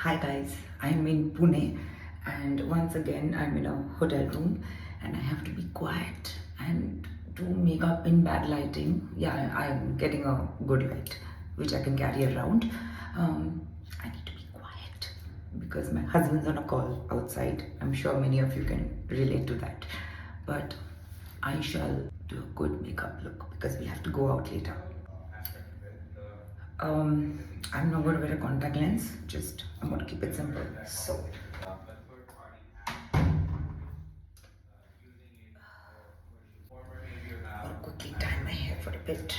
Hi guys, I'm in Pune and once again I'm in a hotel room and I have to be quiet and do makeup in bad lighting. Yeah, I'm getting a good light which I can carry around. I need to be quiet because my husband's on a call outside. I'm sure many of you can relate to that. But I shall do a good makeup look because we have to go out later. I'm not going to wear a contact lens, just I'm going to keep it simple. So, I'll quickly tie my hair for a bit.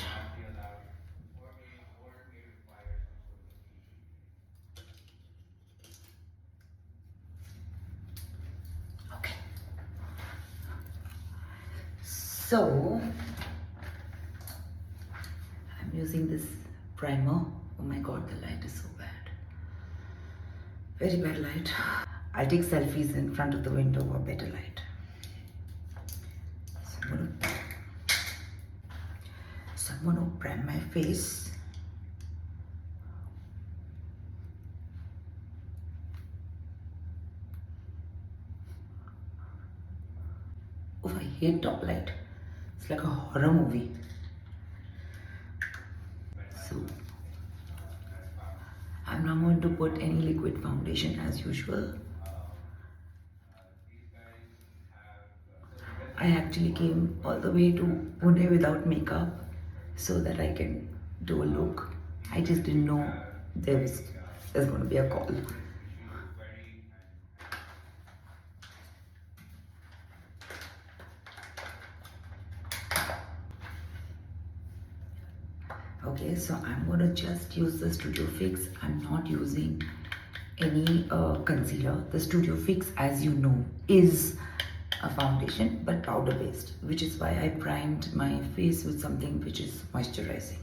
Okay. So, I'm using this primer. Oh my god, the light is so bad. Very bad light. I'll take selfies in front of the window or better light. So I'm gonna prime my face. Oh, I hate top light. It's like a horror movie. So I'm not going to put any liquid foundation as usual. I actually came all the way to Pune without makeup so that I can do a look. I just didn't know there's going to be a call. Okay, so I'm going to just use the Studio Fix. I'm not using any concealer. The Studio Fix, as you know, is a foundation but powder based, which is why I primed my face with something which is moisturizing.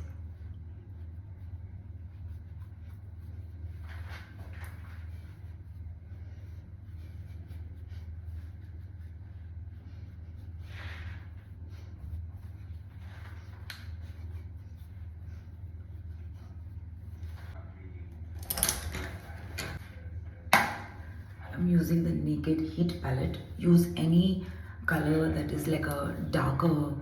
I'm using the Naked Heat palette. Use any color that is like a darker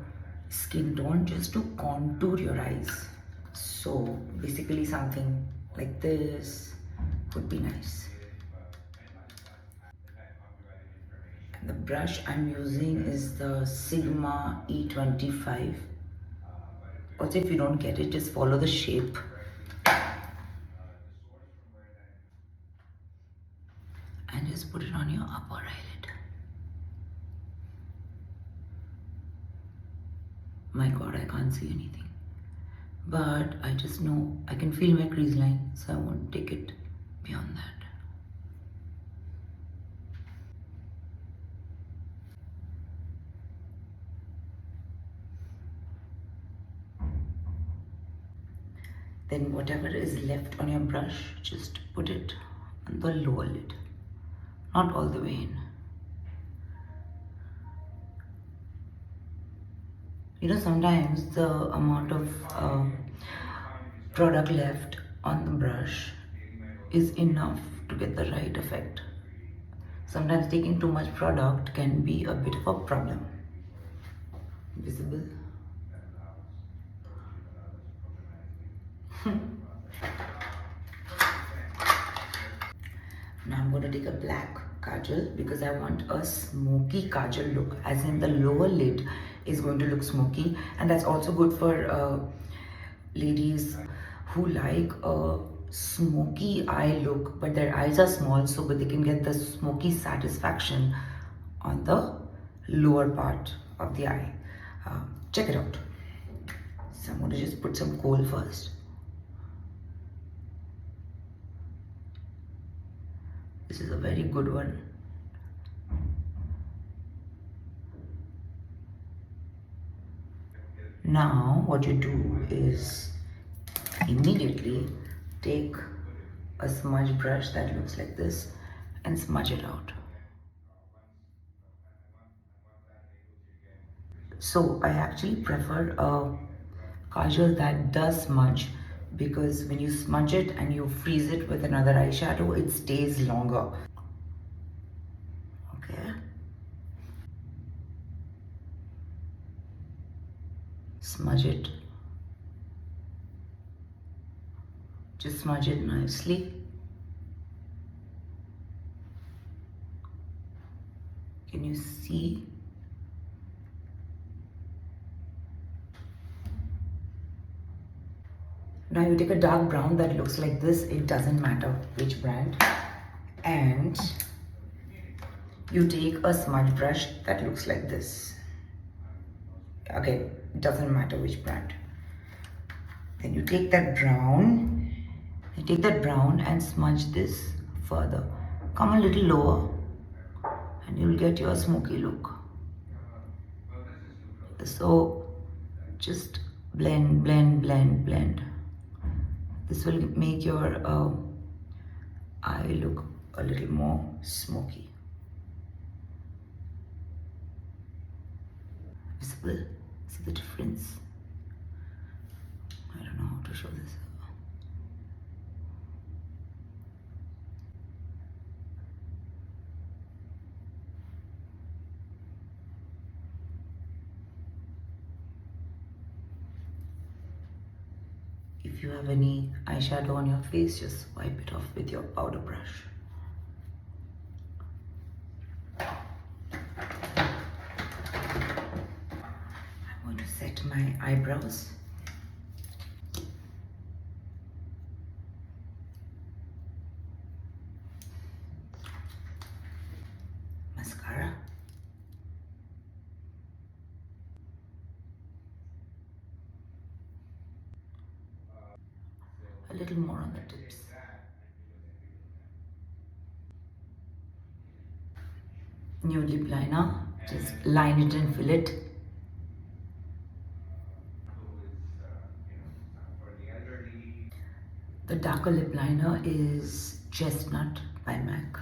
skin tone just to contour your eyes. So basically something like this would be nice. And the brush I'm using is the Sigma E25. Also, if you don't get it, just follow the shape. And just put it on your upper eyelid. My god, I can't see anything. But I just know I can feel my crease line, so I won't take it beyond that. Then whatever is left on your brush, just put it on the lower lid, not all the way in. You know, sometimes the amount of product left on the brush is enough to get the right effect. Sometimes taking too much product can be a bit of a problem. Visible? Now I'm going to take a black kajal because I want a smoky kajal look, as in the lower lid is going to look smoky, and that's also good for ladies who like a smoky eye look but their eyes are small, so but they can get the smoky satisfaction on the lower part of the eye. Check it out. So I'm going to just put some kohl first. This is a very good one. Now what you do is immediately take a smudge brush that looks like this and smudge it out. So I actually prefer a kajal that does smudge because when you smudge it and you freeze it with another eyeshadow, it stays longer. Okay. Smudge it. Just smudge it nicely. Can you see? Now you take a dark brown that looks like this, it doesn't matter which brand, and you take a smudge brush that looks like this. Again, it doesn't matter which brand. Then you take that brown, and smudge this further. Come a little lower and you'll get your smoky look. So just blend, blend, blend, blend. This will make your eye look a little more smoky. Visible? See the difference? I don't know how to show this. If you have any eyeshadow on your face, just wipe it off with your powder brush. I'm going to set my eyebrows. Mascara. A little more on the tips. New lip liner, just line it and fill it. The darker lip liner is Chestnut by MAC.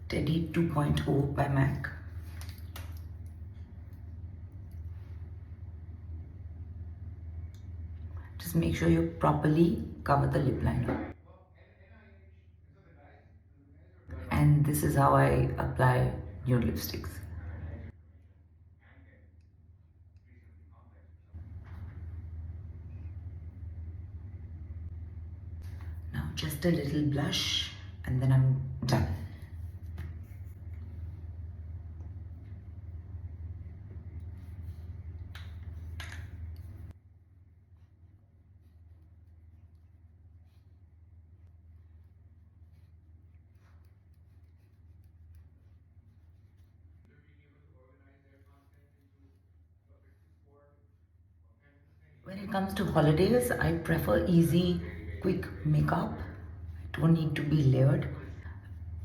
Teddy 2.0 by MAC. Just make sure you properly cover the lip liner. And this is how I apply nude lipsticks. Now just a little blush and then I'm done. When it comes to holidays, I prefer easy, quick makeup. I don't need to be layered.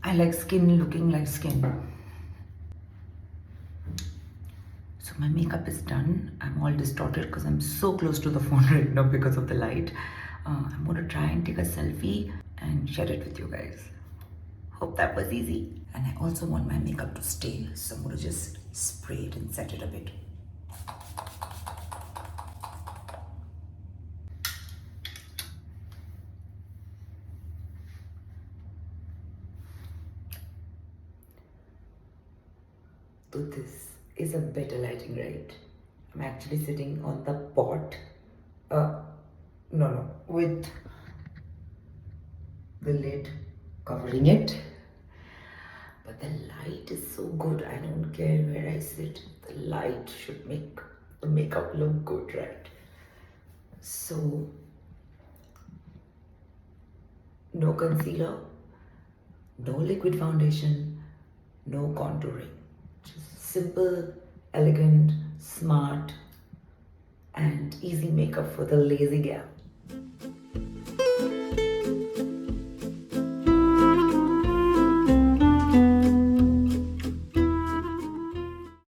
I like skin looking like skin. So my makeup is done. I'm all distorted because I'm so close to the phone right now because of the light. I'm going to try and take a selfie and share it with you guys. Hope that was easy. And I also want my makeup to stay, so I'm going to just spray it and set it a bit. So this is a better lighting, right? I'm actually sitting on the pot. With the lid covering it. But the light is so good. I don't care where I sit. The light should make the makeup look good, right? So, no concealer, no liquid foundation, no contouring. Just simple, elegant, smart, and easy makeup for the lazy gal.